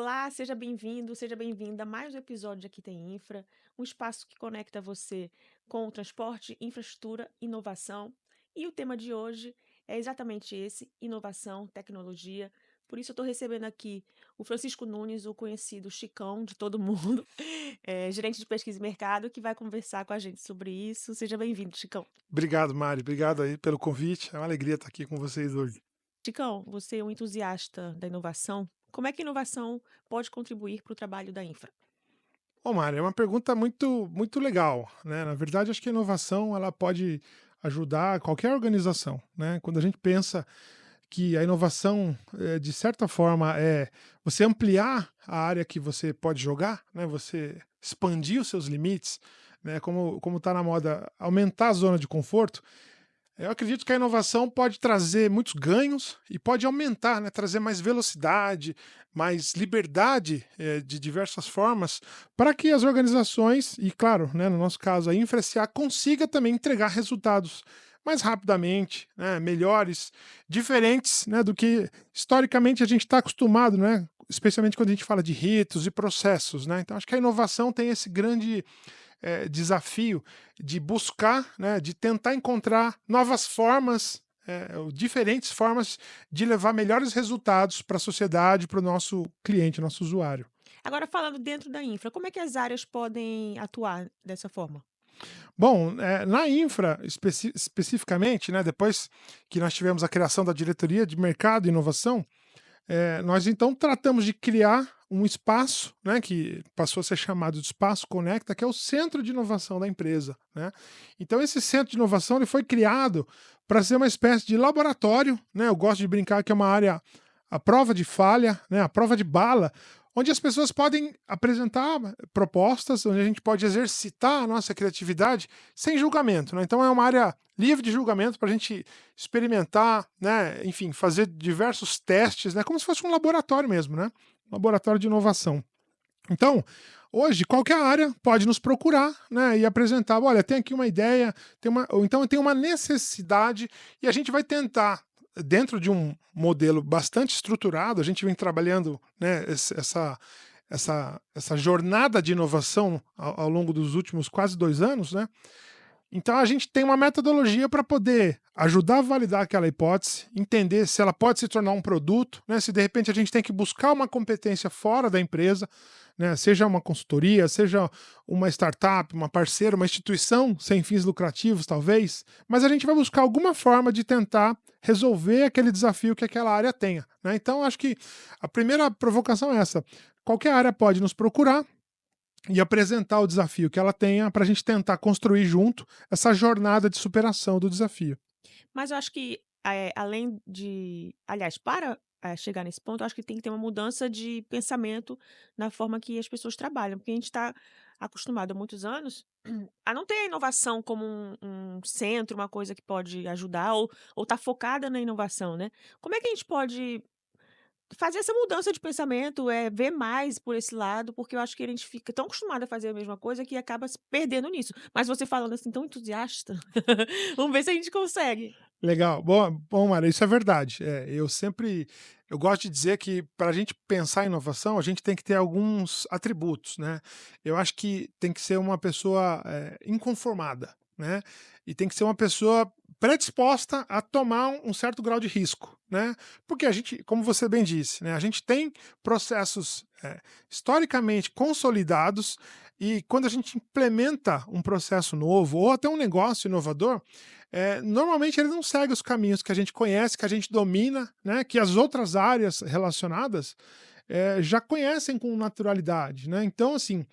Olá, seja bem-vindo, seja bem-vinda a mais um episódio de Aqui Tem Infra, um espaço que conecta você com o transporte, infraestrutura, inovação. E o tema de hoje é exatamente esse: inovação, tecnologia. Por isso eu estou recebendo aqui o Francisco Nunes, o conhecido Chicão de todo mundo, gerente de pesquisa e mercado, que vai conversar com a gente sobre isso. Seja bem-vindo, Chicão. Obrigado, Mari. Obrigado aí pelo convite. É uma alegria estar aqui com vocês hoje. Chicão, você é um entusiasta da inovação. Como é que a inovação pode contribuir para o trabalho da infra? Ô, Mari, é uma pergunta muito legal, né? Na verdade, acho que a inovação ela pode ajudar qualquer organização, né? Quando a gente pensa que a inovação, de certa forma, é você ampliar a área que você pode jogar, né? Você expandir os seus limites, né? Como está na moda, aumentar a zona de conforto. Eu acredito que a inovação pode trazer muitos ganhos e pode aumentar, né, trazer mais velocidade, mais liberdade de diversas formas, para que as organizações, e claro, né, no nosso caso a InfraSA, consiga também entregar resultados mais rapidamente, né, melhores, diferentes, né, do que historicamente a gente está acostumado, né, especialmente quando a gente fala de ritos e processos. Né? Então acho que a inovação tem esse grande desafio de buscar, né, de tentar encontrar novas formas, ou diferentes formas de levar melhores resultados para a sociedade, para o nosso cliente, nosso usuário. Agora falando dentro da infra, como é que as áreas podem atuar dessa forma? Bom, na infra especificamente, né, depois que nós tivemos a criação da diretoria de mercado e inovação, nós então tratamos de criar um espaço, né, que passou a ser chamado de Espaço Conecta, que é o centro de inovação da empresa. Né? Então esse centro de inovação ele foi criado para ser uma espécie de laboratório, né? Eu gosto de brincar que é uma área a prova de falha, né, a prova de bala, onde as pessoas podem apresentar propostas, onde a gente pode exercitar a nossa criatividade sem julgamento. Né? Então é uma área livre de julgamento para a gente experimentar, né, enfim, fazer diversos testes, né, como se fosse um laboratório mesmo, né, um laboratório de inovação. Então, hoje, qualquer área pode nos procurar, né, e apresentar, olha, tem aqui uma ideia, ou então tem uma necessidade, e a gente vai tentar, dentro de um modelo bastante estruturado, a gente vem trabalhando, né, essa jornada de inovação ao longo dos últimos quase 2 anos, né, então a gente tem uma metodologia para poder ajudar a validar aquela hipótese, entender se ela pode se tornar um produto, né? Se de repente a gente tem que buscar uma competência fora da empresa, né? Seja uma consultoria, seja uma startup, uma parceira, uma instituição sem fins lucrativos, talvez, mas a gente vai buscar alguma forma de tentar resolver aquele desafio que aquela área tenha. Né? Então, acho que a primeira provocação é essa. Qualquer área pode nos procurar, e apresentar o desafio que ela tenha para a gente tentar construir junto essa jornada de superação do desafio. Mas eu acho que, além de aliás, para, chegar nesse ponto, eu acho que tem que ter uma mudança de pensamento na forma que as pessoas trabalham, porque a gente está acostumado há muitos anos a não ter a inovação como um centro, uma coisa que pode ajudar ou estar focada na inovação, né. Como é que a gente pode fazer essa mudança de pensamento, ver mais por esse lado, porque eu acho que a gente fica tão acostumado a fazer a mesma coisa que acaba se perdendo nisso. Mas você falando assim tão entusiasta, vamos ver se a gente consegue. Legal. Bom, Mara, isso é verdade. Eu gosto de dizer que para a gente pensar em inovação, a gente tem que ter alguns atributos, né? Eu acho que tem que ser uma pessoa inconformada, né? E tem que ser uma pessoa predisposta a tomar um certo grau de risco, né? Porque a gente, como você bem disse, né? A gente tem processos historicamente consolidados e quando a gente implementa um processo novo ou até um negócio inovador, normalmente ele não segue os caminhos que a gente conhece, que a gente domina, né, que as outras áreas relacionadas já conhecem com naturalidade. Né? Então, assim,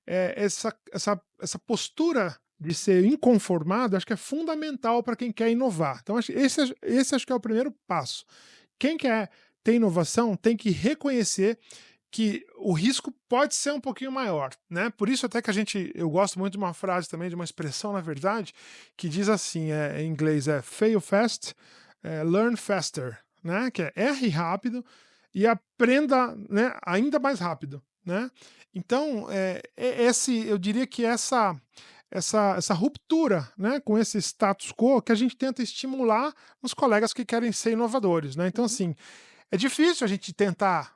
essa postura de ser inconformado acho que é fundamental para quem quer inovar. Então, esse acho que é o primeiro passo. Quem quer ter inovação tem que reconhecer que o risco pode ser um pouquinho maior, né? Por isso até que eu gosto muito de uma frase também, de uma expressão, na verdade, que diz assim, em inglês é fail fast, learn faster, né? Que é erre rápido e aprenda, né, ainda mais rápido, né? Então, eu diria que essa ruptura, né, com esse status quo que a gente tenta estimular nos colegas que querem ser inovadores, né? Então, Uhum. assim, é difícil a gente tentar,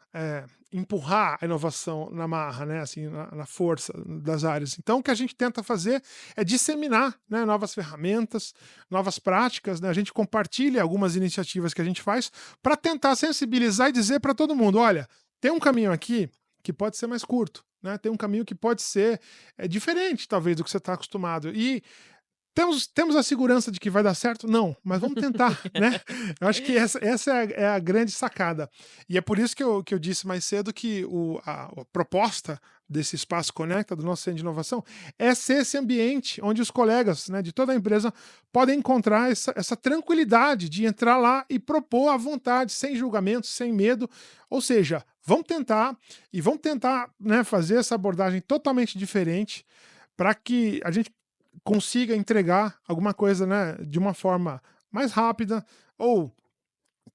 empurrar a inovação na marra, né, assim, na força das áreas. Então o que a gente tenta fazer é disseminar, né, novas ferramentas, novas práticas, né, a gente compartilha algumas iniciativas que a gente faz para tentar sensibilizar e dizer para todo mundo: "Olha, tem um caminho aqui que pode ser mais curto, né, tem um caminho que pode ser, diferente talvez do que você está acostumado e temos a segurança de que vai dar certo? Não, mas vamos tentar, né. Eu acho que essa é a grande sacada. E é por isso que eu disse mais cedo que a proposta desse Espaço Conecta, do nosso centro de inovação, é ser esse ambiente onde os colegas, né, de toda a empresa podem encontrar essa tranquilidade de entrar lá e propor à vontade, sem julgamento, sem medo. Ou seja, vamos tentar, né, fazer essa abordagem totalmente diferente para que a gente consiga entregar alguma coisa, né, de uma forma mais rápida ou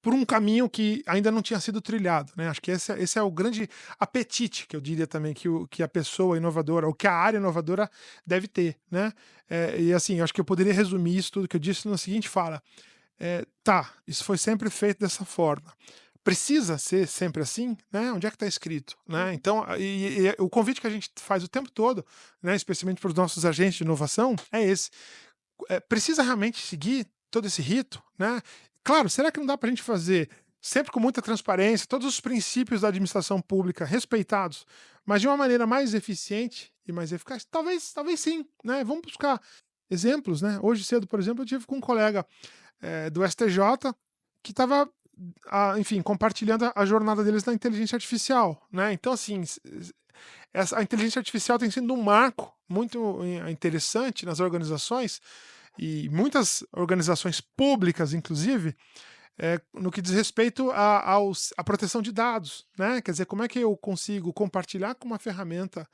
por um caminho que ainda não tinha sido trilhado, né. Acho que esse é o grande apetite que eu diria também que a pessoa inovadora ou que a área inovadora deve ter, né. E assim, eu acho que eu poderia resumir isso tudo que eu disse na seguinte fala: "Tá, isso foi sempre feito dessa forma. Precisa ser sempre assim, né? Onde é que está escrito, né?" Uhum. Então, e o convite que a gente faz o tempo todo, né, especialmente para os nossos agentes de inovação, é esse. Precisa realmente seguir todo esse rito, né? Claro, será que não dá para a gente fazer sempre com muita transparência, todos os princípios da administração pública respeitados, mas de uma maneira mais eficiente e mais eficaz? Talvez sim, né? Vamos buscar exemplos, né? Hoje cedo, por exemplo, eu tive com um colega do STJ que estava, enfim, compartilhando a jornada deles na inteligência artificial, né? Então, assim, a inteligência artificial tem sido um marco muito interessante nas organizações e muitas organizações públicas, inclusive, no que diz respeito à proteção de dados, né? Quer dizer, como é que eu consigo compartilhar com uma ferramenta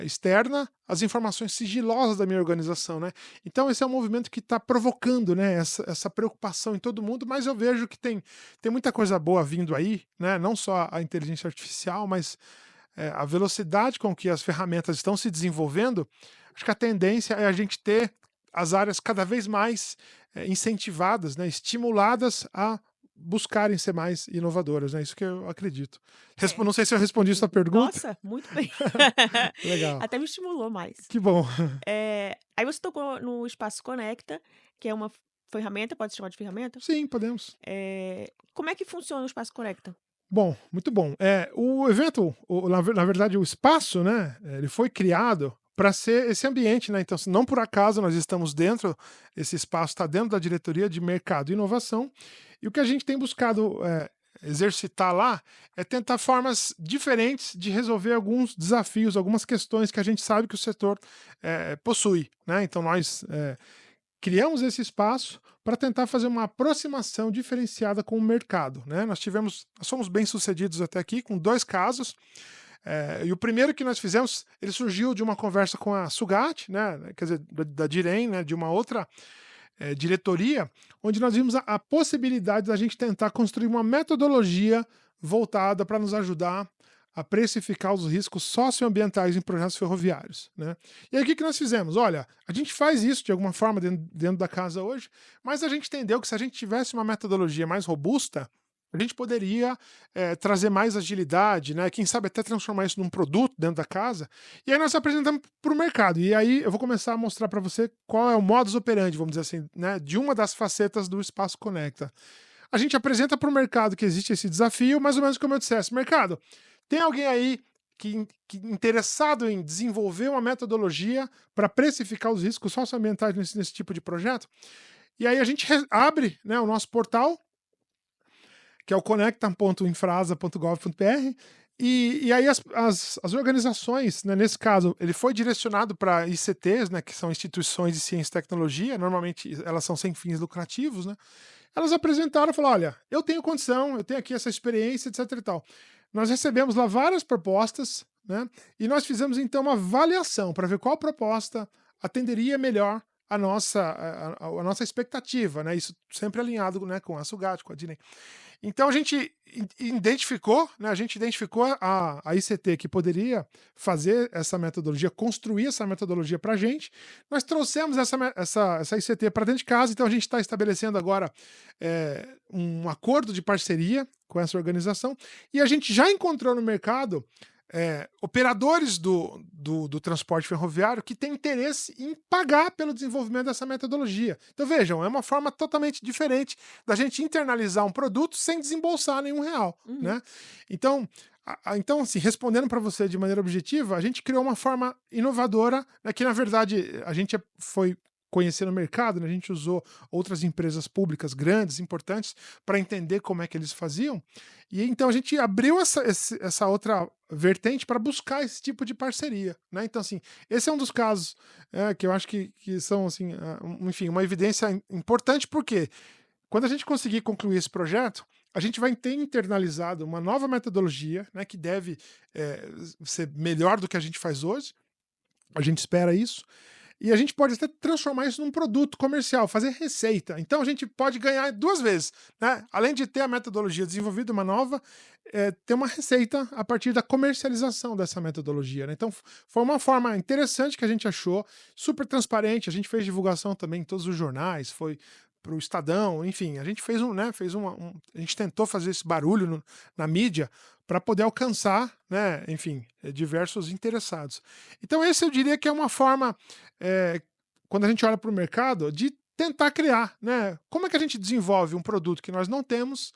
externa as informações sigilosas da minha organização, né? Então esse é um movimento que está provocando, né, essa preocupação em todo mundo, mas eu vejo que tem muita coisa boa vindo aí, né? Não só a inteligência artificial, mas a velocidade com que as ferramentas estão se desenvolvendo. Acho que a tendência é a gente ter as áreas cada vez mais incentivadas, né, estimuladas a buscarem ser mais inovadoras, né? Isso que eu acredito. É. Não sei se eu respondi sua pergunta. Nossa, muito bem. Legal, Até me estimulou mais. que bom. Aí você tocou no Espaço Conecta, que é uma ferramenta, pode se chamar de ferramenta? Sim, podemos. Como é que funciona o Espaço Conecta? Bom, muito bom. O evento, na verdade, o espaço, né, ele foi criado para ser esse ambiente, né? Então, não por acaso nós estamos dentro, esse espaço está dentro da diretoria de mercado e inovação, e o que a gente tem buscado exercitar lá é tentar formas diferentes de resolver alguns desafios, algumas questões que a gente sabe que o setor possui, né? Então, nós criamos esse espaço para tentar fazer uma aproximação diferenciada com o mercado, né? Nós fomos bem-sucedidos até aqui com 2 casos, e o primeiro que nós fizemos, ele surgiu de uma conversa com a Sugate, né, quer dizer, da Diren, né, de uma outra, diretoria, onde nós vimos a possibilidade da gente tentar construir uma metodologia voltada para nos ajudar a precificar os riscos socioambientais em projetos ferroviários, né. E aí o que que nós fizemos? Olha, a gente faz isso de alguma forma dentro da casa hoje, mas a gente entendeu que se a gente tivesse uma metodologia mais robusta, a gente poderia, trazer mais agilidade, né, quem sabe até transformar isso num produto dentro da casa, e aí nós apresentamos para o mercado. E aí eu vou começar a mostrar para você qual é o modus operandi, vamos dizer assim, né, de uma das facetas do Espaço Conecta. A gente apresenta para o mercado que existe esse desafio, mais ou menos como eu dissesse: "Mercado, tem alguém aí que interessado em desenvolver uma metodologia para precificar os riscos socioambientais nesse tipo de projeto?" E aí a gente abre, né, o nosso portal, que é o conecta.infrasa.gov.br, e aí as organizações, né, nesse caso, ele foi direcionado para ICTs, né, que são instituições de ciência e tecnologia, normalmente elas são sem fins lucrativos, né? Elas apresentaram e falaram: "Olha, eu tenho condição, eu tenho aqui essa experiência, etc e tal." Nós recebemos lá várias propostas, né, e nós fizemos então uma avaliação para ver qual proposta atenderia melhor a nossa expectativa, né, isso sempre alinhado, né, com a Sugate, com a Disney. Então a gente identificou, né, a gente identificou a ICT que poderia fazer essa metodologia, construir essa metodologia para a gente. Nós trouxemos essa ICT para dentro de casa, então a gente está estabelecendo agora um acordo de parceria com essa organização e a gente já encontrou no mercado operadores do transporte ferroviário que têm interesse em pagar pelo desenvolvimento dessa metodologia. Então vejam, é uma forma totalmente diferente da gente internalizar um produto sem desembolsar nenhum real, Uhum. né? Então, então assim, respondendo para você de maneira objetiva, a gente criou uma forma inovadora, né, que na verdade a gente foi conhecer no mercado, né, a gente usou outras empresas públicas grandes, importantes, para entender como é que eles faziam, e então a gente abriu essa outra vertente para buscar esse tipo de parceria, né? Então, assim, esse é um dos casos que eu acho que são, assim, enfim, uma evidência importante, porque quando a gente conseguir concluir esse projeto, a gente vai ter internalizado uma nova metodologia, né, que deve ser melhor do que a gente faz hoje, a gente espera isso, e a gente pode até transformar isso num produto comercial, fazer receita. Então a gente pode ganhar duas vezes, né? Além de ter a metodologia desenvolvida, uma nova, ter uma receita a partir da comercialização dessa metodologia, né? Então foi uma forma interessante que a gente achou, super transparente. A gente fez divulgação também em todos os jornais, foi para o Estadão, enfim, a gente fez a gente tentou fazer esse barulho na mídia para poder alcançar, né? Enfim, diversos interessados. Então esse eu diria que é uma forma eh, quando a gente olha para o mercado, de tentar criar, né? Como é que a gente desenvolve um produto que nós não temos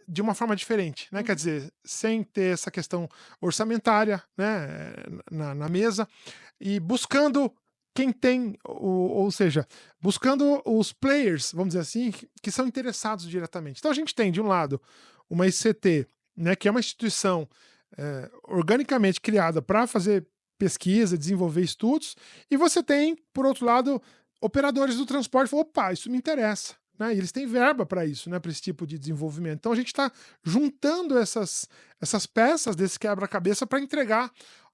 de uma forma diferente, né? Quer Uhum. dizer, sem ter essa questão orçamentária, né, na mesa e buscando quem tem, ou seja, buscando os players, vamos dizer assim, que são interessados diretamente. Então a gente tem, de um lado, uma ICT, né, que é uma instituição organicamente criada para fazer pesquisa, desenvolver estudos, e você tem, por outro lado, operadores do transporte que falam, opa, isso me interessa. Né? E eles têm verba para isso, né? Para esse tipo de desenvolvimento. Então a gente está juntando essas peças desse quebra-cabeça para entregar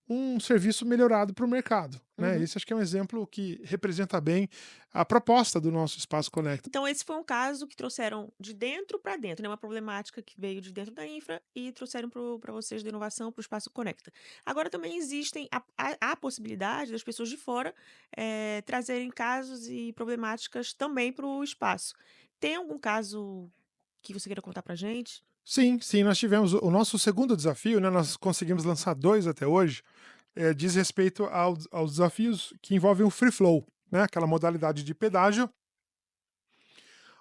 um serviço melhorado para o mercado. Né? Uhum. Esse acho que é um exemplo que representa bem a proposta do nosso Espaço Conecta. Então esse foi um caso que trouxeram de dentro para dentro, né, uma problemática que veio de dentro da infra e trouxeram para vocês da inovação, para o Espaço Conecta. Agora também existem a possibilidade das pessoas de fora, trazerem casos e problemáticas também para o espaço. Tem algum caso que você queira contar pra gente? Sim, sim, nós tivemos o nosso segundo desafio, né? Nós conseguimos lançar dois até hoje. Diz respeito aos desafios que envolvem o free flow, né? Aquela modalidade de pedágio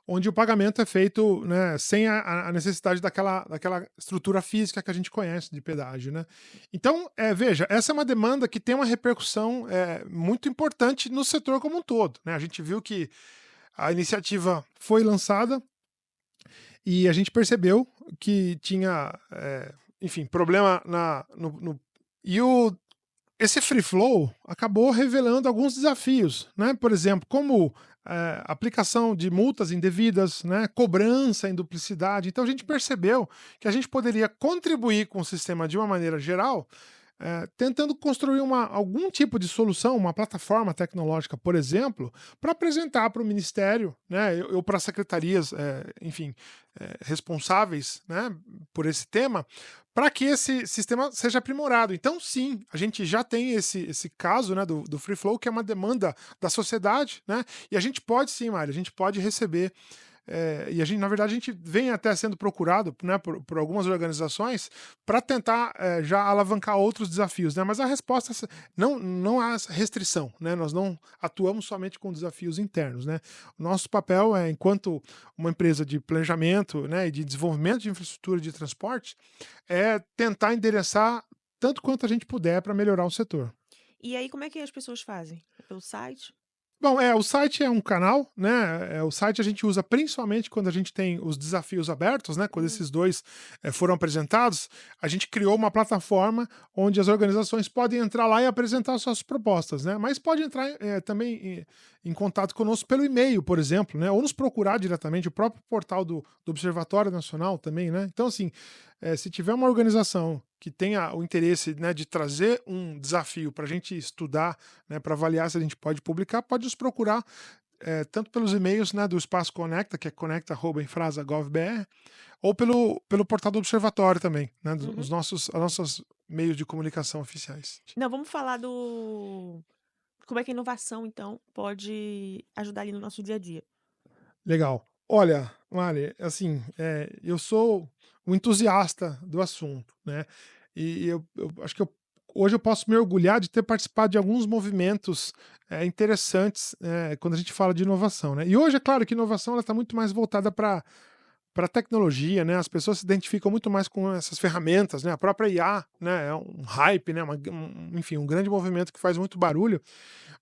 onde o pagamento é feito, né, sem a necessidade daquela estrutura física que a gente conhece de pedágio, né. Então, veja, essa é uma demanda que tem uma repercussão, muito importante no setor como um todo, né. A gente viu que a iniciativa foi lançada e a gente percebeu que tinha, enfim, problema na no no e o esse free flow acabou revelando alguns desafios, né? Por exemplo, como aplicação de multas indevidas, né? Cobrança em duplicidade. Então a gente percebeu que a gente poderia contribuir com o sistema de uma maneira geral, tentando construir algum tipo de solução, uma plataforma tecnológica, por exemplo, para apresentar para o Ministério, né, ou para secretarias, enfim, responsáveis, né, por esse tema, para que esse sistema seja aprimorado. Então, sim, a gente já tem esse caso, né, do Free Flow, que é uma demanda da sociedade, né, e a gente pode sim, Mário, a gente pode receber e a gente, na verdade, a gente vem até sendo procurado, né, por algumas organizações para tentar já alavancar outros desafios, né? Mas a resposta não há essa restrição, né? Nós não atuamos somente com desafios internos, né? O nosso papel é, enquanto uma empresa de planejamento, né, e de desenvolvimento de infraestrutura de transporte, é tentar endereçar tanto quanto a gente puder para melhorar o setor. E aí como é que as pessoas fazem? É pelo site? Bom, o site é um canal, né? O site a gente usa principalmente quando a gente tem os desafios abertos, né? Quando Uhum. esses dois foram apresentados, a gente criou uma plataforma onde as organizações podem entrar lá e apresentar suas propostas, né? Mas pode entrar também em contato conosco pelo e-mail, por exemplo, né? Ou nos procurar diretamente, o próprio portal do Observatório Nacional também, né? Então, assim, se tiver uma organização que tenha o interesse, né, de trazer um desafio para a gente estudar, né, para avaliar se a gente pode publicar, pode nos procurar, tanto pelos e-mails, né, do Espaço Conecta, que é conecta@infrasa.gov.br, ou pelo portal do Observatório também, né, Uhum. os nossos meios de comunicação oficiais. Não, vamos falar do como é que a inovação, então, pode ajudar ali no nosso dia a dia. Legal. Olha, Mari, assim, eu sou um entusiasta do assunto, né? E eu acho que hoje eu posso me orgulhar de ter participado de alguns movimentos interessantes quando a gente fala de inovação, né? E hoje é claro que inovação ela está muito mais voltada para tecnologia, né? As pessoas se identificam muito mais com essas ferramentas, né? A própria IA, né? É um hype, né? Enfim, um grande movimento que faz muito barulho.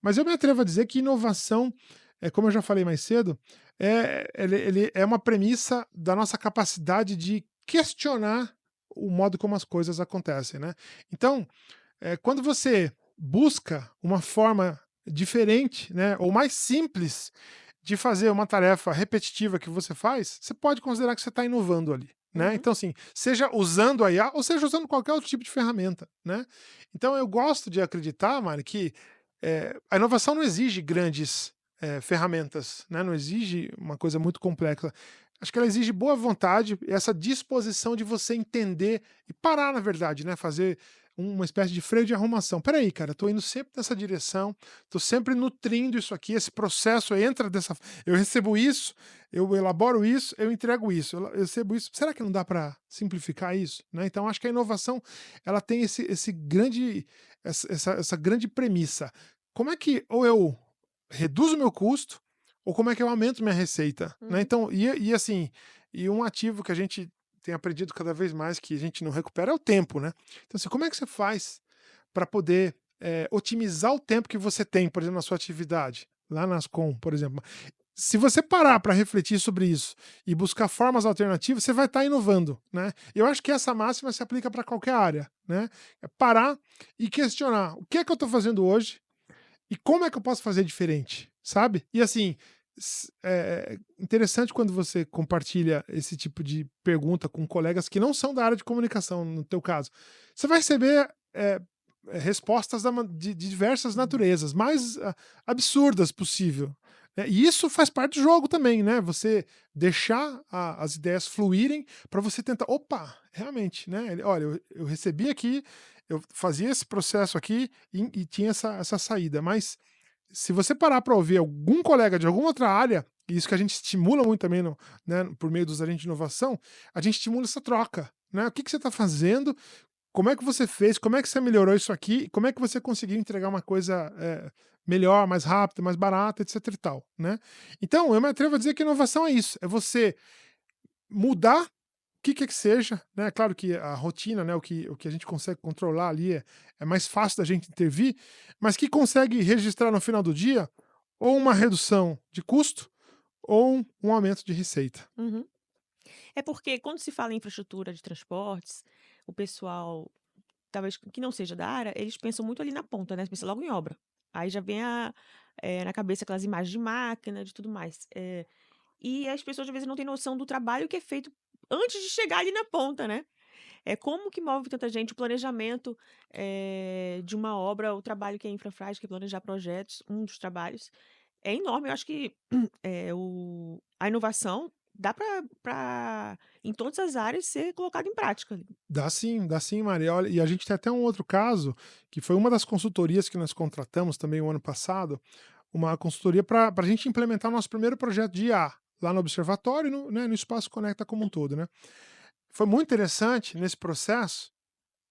Mas eu me atrevo a dizer que inovação, como eu já falei mais cedo, ele é uma premissa da nossa capacidade de questionar o modo como as coisas acontecem, né. Então, quando você busca uma forma diferente, né, ou mais simples de fazer uma tarefa repetitiva que você faz, você pode considerar que você está inovando ali, né. Uhum, Então, assim, seja usando a IA ou seja usando qualquer outro tipo de ferramenta, né. Então eu gosto de acreditar, Mari, que, a inovação não exige grandes, ferramentas, né, não exige uma coisa muito complexa. Acho que ela exige boa vontade e essa disposição de você entender e parar, na verdade, né, fazer uma espécie de freio de arrumação. "Espera aí, cara, tô indo sempre nessa direção, tô sempre nutrindo isso aqui, esse processo entra dessa eu recebo isso, eu elaboro isso, eu entrego isso, eu recebo isso, será que não dá para simplificar isso?", né, então acho que a inovação, ela tem esse grande essa grande premissa. Como é que ou eu reduzo o meu custo, ou como é que eu aumento minha receita, né, uhum, então assim, e um ativo que a gente tem aprendido cada vez mais que a gente não recupera é o tempo, né. Então assim, como é que você faz para poder, otimizar o tempo que você tem, por exemplo, na sua atividade, lá na Ascom, por exemplo. Se você parar para refletir sobre isso e buscar formas alternativas, você vai estar inovando, né. Eu acho que essa máxima se aplica para qualquer área, né. É parar e questionar: "O que é que eu estou fazendo hoje e como é que eu posso fazer diferente?", sabe. E assim, interessante quando você compartilha esse tipo de pergunta com colegas que não são da área de comunicação, no teu caso. Você vai receber, respostas de diversas uhum. naturezas, mais absurdas possível, né. E isso faz parte do jogo também, né, você deixar as ideias fluírem para você tentar: "Opa, realmente, né, olha, eu recebi aqui, eu fazia esse processo aqui e tinha essa saída", mas se você parar para ouvir algum colega de alguma outra área, e isso que a gente estimula muito também né, por meio dos agentes de inovação, a gente estimula essa troca, né. O que que você está fazendo? Como é que você fez? Como é que você melhorou isso aqui? Como é que você conseguiu entregar uma coisa, melhor, mais rápida, mais barata, etc e tal, né. Então eu me atrevo a dizer que inovação é isso, é você mudar o que quer que seja, né, claro que a rotina, né, o que a gente consegue controlar ali é mais fácil da gente intervir, mas que consegue registrar no final do dia, ou uma redução de custo, ou um aumento de receita. Uhum. É porque quando se fala em infraestrutura de transportes, o pessoal, talvez que não seja da área, eles pensam muito ali na ponta, né, pensa logo em obra. Aí já vem na cabeça aquelas imagens de máquina, de tudo mais. E as pessoas às vezes não têm noção do trabalho que é feito antes de chegar ali na ponta, né. Como que move tanta gente, o planejamento, de uma obra, o trabalho que a Infra faz, que é planejar projetos, um dos trabalhos, é enorme. Eu acho que, a inovação dá para em todas as áreas ser colocada em prática ali. Dá sim, Maria. Olha, e a gente tem até um outro caso, que foi uma das consultorias que nós contratamos também o ano passado, uma consultoria para a gente implementar o nosso primeiro projeto de IA, lá no observatório e no Espaço Conecta como um todo, né. Foi muito interessante nesse processo,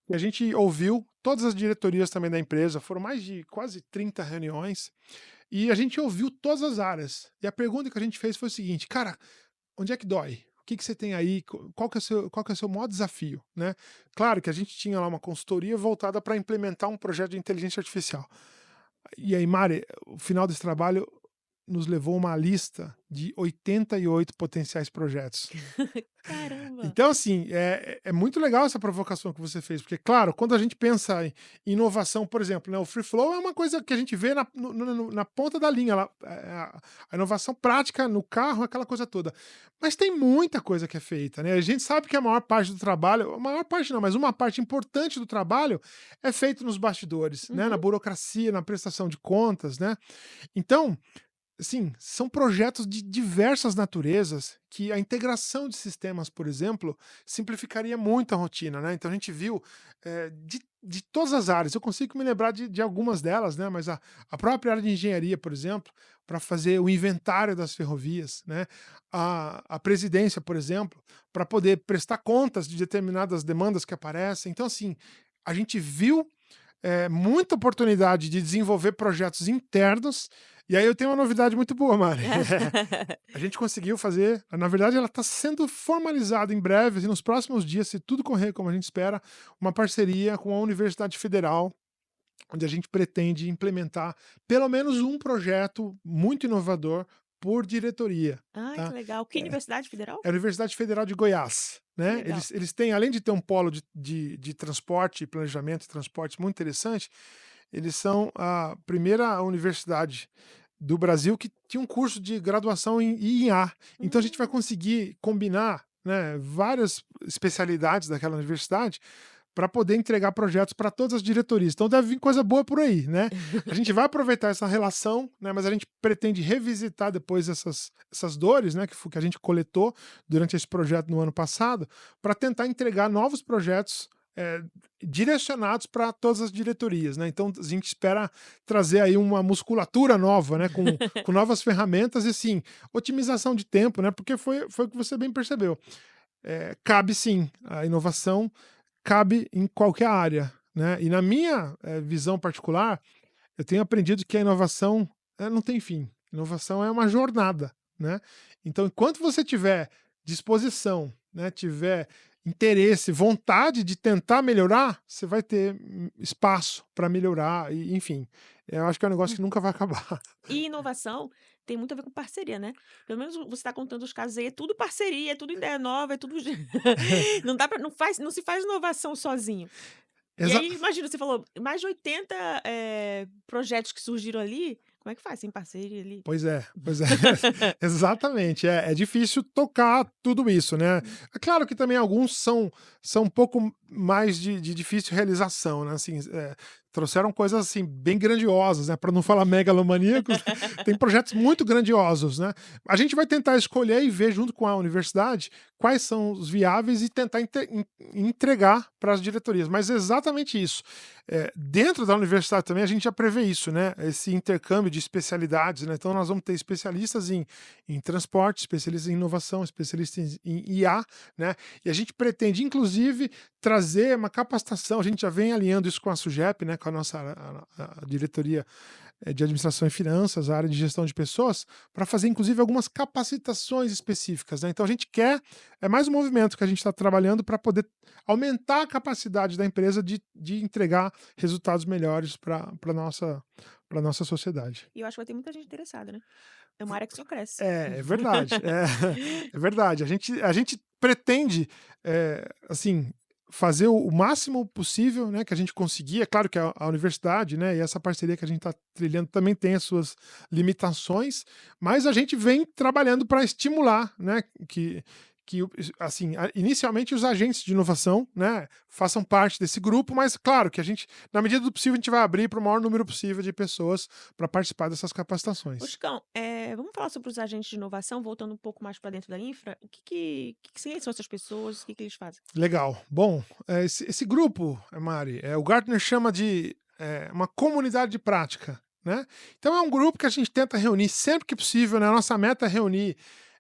que a gente ouviu todas as diretorias também da empresa, foram mais de quase 30 reuniões, e a gente ouviu todas as áreas. E a pergunta que a gente fez foi o seguinte: "Cara, onde é que dói? O que que você tem aí? Qual que é o seu maior desafio?", né. Claro que a gente tinha lá uma consultoria voltada para implementar um projeto de inteligência artificial. E aí, Mari, o final desse trabalho nos levou uma lista de 88 potenciais projetos. Caramba. Então, assim, é muito legal essa provocação que você fez, porque, claro, quando a gente pensa em inovação, por exemplo, né, o free flow é uma coisa que a gente vê na ponta da linha, a inovação prática no carro, aquela coisa toda. Mas tem muita coisa que é feita, né? A gente sabe que a maior parte do trabalho, a maior parte não, mas uma parte importante do trabalho é feito nos bastidores, né? Na Uhum. burocracia, na prestação de contas, né? Então, sim, são projetos de diversas naturezas que a integração de sistemas, por exemplo, simplificaria muito a rotina, né? Então a gente viu de todas as áreas, eu consigo me lembrar de algumas delas, né? Mas a própria área de engenharia, por exemplo, para fazer o inventário das ferrovias, né? A presidência, por exemplo, para poder prestar contas de determinadas demandas que aparecem. Então, assim, a gente viu muita oportunidade de desenvolver projetos internos. E aí eu tenho uma novidade muito boa, Mari. A gente conseguiu fazer, na verdade ela está sendo formalizada em breve, assim, nos próximos dias, se tudo correr como a gente espera, uma parceria com a Universidade Federal, onde a gente pretende implementar pelo menos um projeto muito inovador por diretoria, Ai, que tá? legal. Que É universidade federal? é a Universidade Federal de Goiás, Que né? legal. Eles têm, além de ter um polo de transporte, planejamento e transporte muito interessante, eles são a primeira universidade do Brasil que tinha um curso de graduação em IA. Então a gente vai Hum. conseguir combinar, né, várias especialidades daquela universidade para poder entregar projetos para todas as diretorias. Então deve vir coisa boa por aí, né? A gente vai aproveitar essa relação, né, mas a gente pretende revisitar depois essas dores, né, que a gente coletou durante esse projeto no ano passado, para tentar entregar novos projetos direcionados para todas as diretorias, né? Então a gente espera trazer aí uma musculatura nova, né? Com novas ferramentas e assim, otimização de tempo, né? Porque foi o que você bem percebeu. Cabe sim, a inovação cabe em qualquer área, né? E na minha visão particular, eu tenho aprendido que a inovação não tem fim. Inovação é uma jornada, né? Então, enquanto você tiver disposição, né, tiver interesse, vontade de tentar melhorar, você vai ter espaço para melhorar, e, enfim. Eu acho que é um negócio que nunca vai acabar. E inovação tem muito a ver com parceria, né. Pelo menos você está contando os casos aí, é tudo parceria, é tudo ideia nova, é tudo não dá para não se faz inovação sozinho. E Exa aí, imagina, você falou mais de 80, projetos que surgiram ali, como é que faz sem parceria ali? Pois é, exatamente, é difícil tocar tudo isso, né. É claro que também alguns são um pouco mais de difícil realização, né, assim, trouxeram coisas, assim, bem grandiosas, né, para não falar megalomaníacos, tem projetos muito grandiosos, né. A gente vai tentar escolher e ver junto com a universidade quais são os viáveis e tentar entregar para as diretorias, mas é exatamente isso. Dentro da universidade também a gente já prevê isso, né, esse intercâmbio de especialidades, né, então nós vamos ter especialistas em transporte, especialistas em inovação, especialistas em IA, né, e a gente pretende inclusive trazer uma capacitação, a gente já vem alinhando isso com a SUGEP, né, com a nossa a diretoria de administração e finanças, a área de gestão de pessoas, para fazer inclusive algumas capacitações específicas, né. Então a gente quer é mais um movimento que a gente está trabalhando para poder aumentar a capacidade da empresa de entregar resultados melhores para nossa sociedade. E eu acho que vai ter muita gente interessada, né. É uma área que só cresce. É verdade, é verdade. A gente pretende, assim, fazer o máximo possível, né, que a gente conseguir. É claro que a universidade, né, e essa parceria que a gente está trilhando também tem as suas limitações, mas a gente vem trabalhando para estimular, né, que assim, inicialmente os agentes de inovação, né, façam parte desse grupo, mas claro que a gente, na medida do possível, a gente vai abrir para o maior número possível de pessoas para participar dessas Ô capacitações. Chicão, vamos falar sobre os agentes de inovação, voltando um pouco mais para dentro da infra. O quem são essas pessoas? O que eles fazem? Legal. Bom, esse grupo, Mari, o Gartner chama de uma comunidade de prática, né? Então é um grupo que a gente tenta reunir sempre que possível, né? A nossa meta é reunir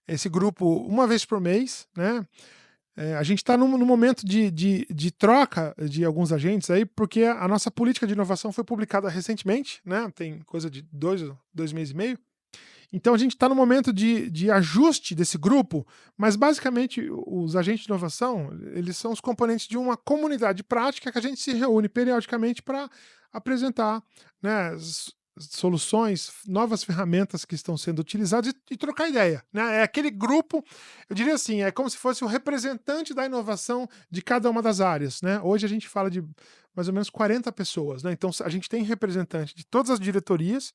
esse grupo uma vez por mês, né? A gente está num momento de troca de alguns agentes aí, porque a nossa política de inovação foi publicada recentemente, né? Tem coisa de 2 meses e meio. Então a gente está no momento de ajuste desse grupo, mas basicamente os agentes de inovação, eles são os componentes de uma comunidade prática que a gente se reúne periodicamente para apresentar, né, soluções, novas ferramentas que estão sendo utilizadas e trocar ideia, né? É aquele grupo, eu diria assim, é como se fosse o representante da inovação de cada uma das áreas, né? Hoje a gente fala de mais ou menos 40 pessoas, né? Então a gente tem representante de todas as diretorias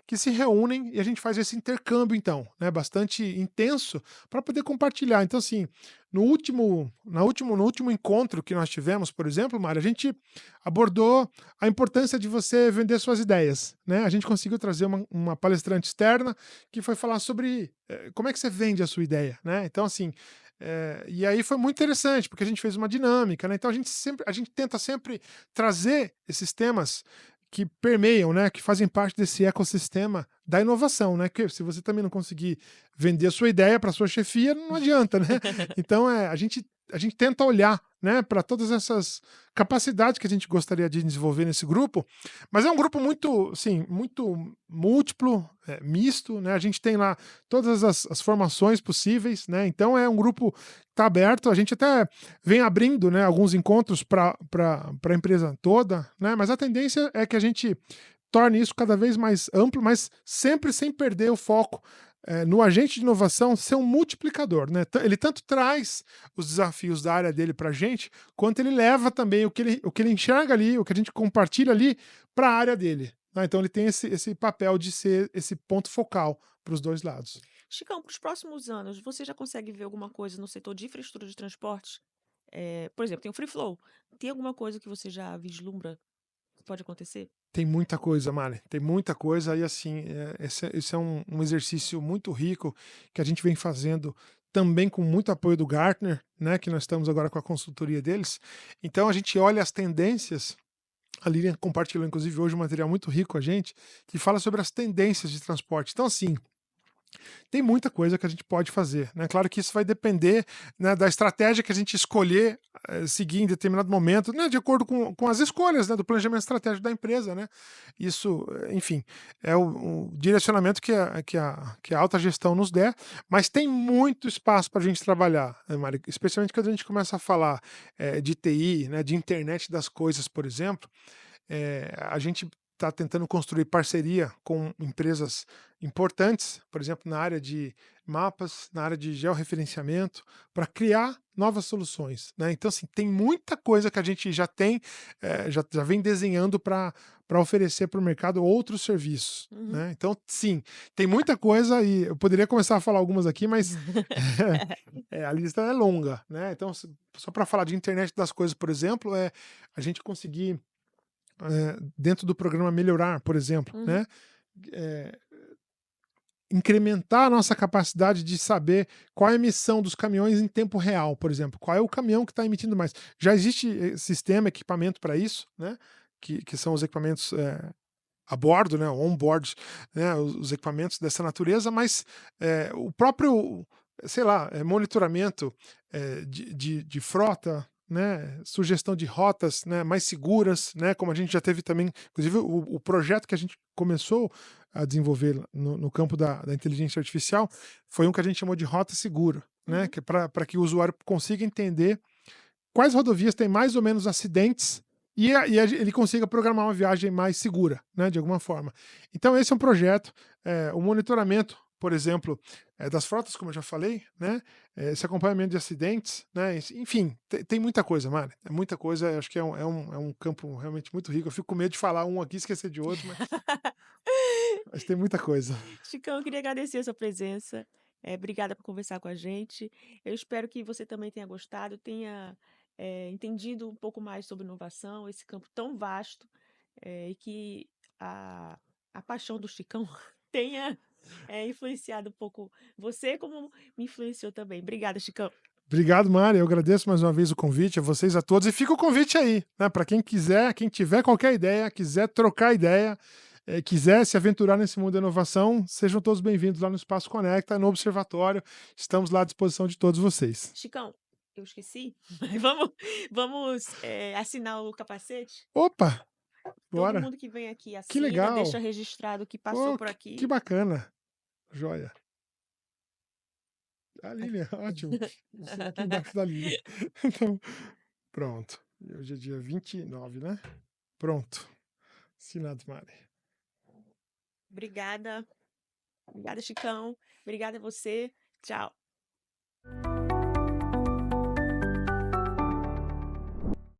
que se reúnem e a gente faz esse intercâmbio então, né, bastante intenso para poder compartilhar. Então assim, no último encontro que nós tivemos, por exemplo, Mário, a gente abordou a importância de você vender suas ideias, né? A gente conseguiu trazer uma palestrante externa que foi falar sobre como é que você vende a sua ideia, né? Então assim, e aí foi muito interessante, porque a gente fez uma dinâmica, né? Então a gente tenta sempre trazer esses temas que permeiam, né, que fazem parte desse ecossistema da inovação, né? Que se você também não conseguir vender a sua ideia para sua chefia, não adianta, né? Então a gente tenta olhar, né, para todas essas capacidades que a gente gostaria de desenvolver nesse grupo, mas é um grupo muito, assim, muito múltiplo, misto, né? A gente tem lá todas as formações possíveis, né? Então é um grupo que está aberto. A gente até vem abrindo, né, alguns encontros para a empresa toda, né? Mas a tendência é que a gente torne isso cada vez mais amplo, mas sempre sem perder o foco no agente de inovação ser um multiplicador, né? Ele tanto traz os desafios da área dele para a gente, quanto ele leva também o que ele enxerga ali, o que a gente compartilha ali, para a área dele, né? Então ele tem esse papel de ser esse ponto focal para os dois lados. Chicão, para os próximos anos, você já consegue ver alguma coisa no setor de infraestrutura de transportes? Por exemplo, tem o Free Flow. Tem alguma coisa que você já vislumbra que pode acontecer? Tem muita coisa, Mari, tem muita coisa e assim, esse é um exercício muito rico que a gente vem fazendo também com muito apoio do Gartner, né, que nós estamos agora com a consultoria deles. Então a gente olha as tendências, a Lilian compartilhou inclusive hoje um material muito rico com a gente, que fala sobre as tendências de transporte. Então assim, tem muita coisa que a gente pode fazer, né? Claro que isso vai depender, né, da estratégia que a gente escolher seguir em determinado momento, né, de acordo com as escolhas, né, do planejamento estratégico da empresa, né? Isso, enfim, é o direcionamento que a alta gestão nos der, mas tem muito espaço para a gente trabalhar, né, Mari? Especialmente quando a gente começa a falar de TI, né, de internet das coisas, por exemplo, a gente está tentando construir parceria com empresas importantes, por exemplo, na área de mapas, na área de georreferenciamento, para criar novas soluções, né? Então, assim, tem muita coisa que a gente já tem, já vem desenhando para oferecer para o mercado outros serviços, Uhum. né? Então, sim, tem muita coisa e eu poderia começar a falar algumas aqui, mas a lista é longa, né? Então, só para falar de internet das coisas, por exemplo, a gente conseguir dentro do programa Melhorar, por exemplo, Uhum. né? eh, Incrementar a nossa capacidade de saber qual é a emissão dos caminhões em tempo real, por exemplo. Qual é o caminhão que está emitindo mais? Já existe sistema, equipamento para isso, né? Que são os equipamentos a bordo, né? On-board, né? Os equipamentos dessa natureza, mas o próprio, sei lá, monitoramento de frota, né? Sugestão de rotas, né, mais seguras, né? Como a gente já teve também, inclusive o projeto que a gente começou a desenvolver no campo da inteligência artificial foi um que a gente chamou de rota segura, né? Uhum. Que é para que o usuário consiga entender quais rodovias têm mais ou menos acidentes ele consiga programar uma viagem mais segura, né, de alguma forma. Então esse é um projeto, o monitoramento, por exemplo, das frotas, como eu já falei, né, esse acompanhamento de acidentes, né, enfim, tem muita coisa, Mari, é muita coisa, acho que é um campo realmente muito rico. Eu fico com medo de falar um aqui e esquecer de outro, mas tem muita coisa. Chicão, eu queria agradecer a sua presença. Obrigada por conversar com a gente. Eu espero que você também tenha gostado, tenha entendido um pouco mais sobre inovação, esse campo tão vasto, e que a, a paixão do Chicão tenha influenciado um pouco você, como me influenciou também. Obrigada, Chicão. Obrigado, Mari. Eu agradeço mais uma vez o convite a vocês, a todos. E fica o convite aí, né? Para quem quiser, quem tiver qualquer ideia, quiser trocar ideia, quiser se aventurar nesse mundo da inovação, sejam todos bem-vindos lá no Espaço Conecta, no Observatório. Estamos lá à disposição de todos vocês. Chicão, eu esqueci, mas vamos assinar o capacete? Opa, Todo bora. mundo que vem aqui Que assina, deixa legal. registrado que passou Pô, por que aqui. bacana. Joia. A Lilian, ótimo. Assina aqui embaixo da Lilian. Então, pronto. Hoje é dia 29, né? Pronto. Assinado, Mari. Obrigada, obrigada, Chicão. Obrigada a você. Tchau.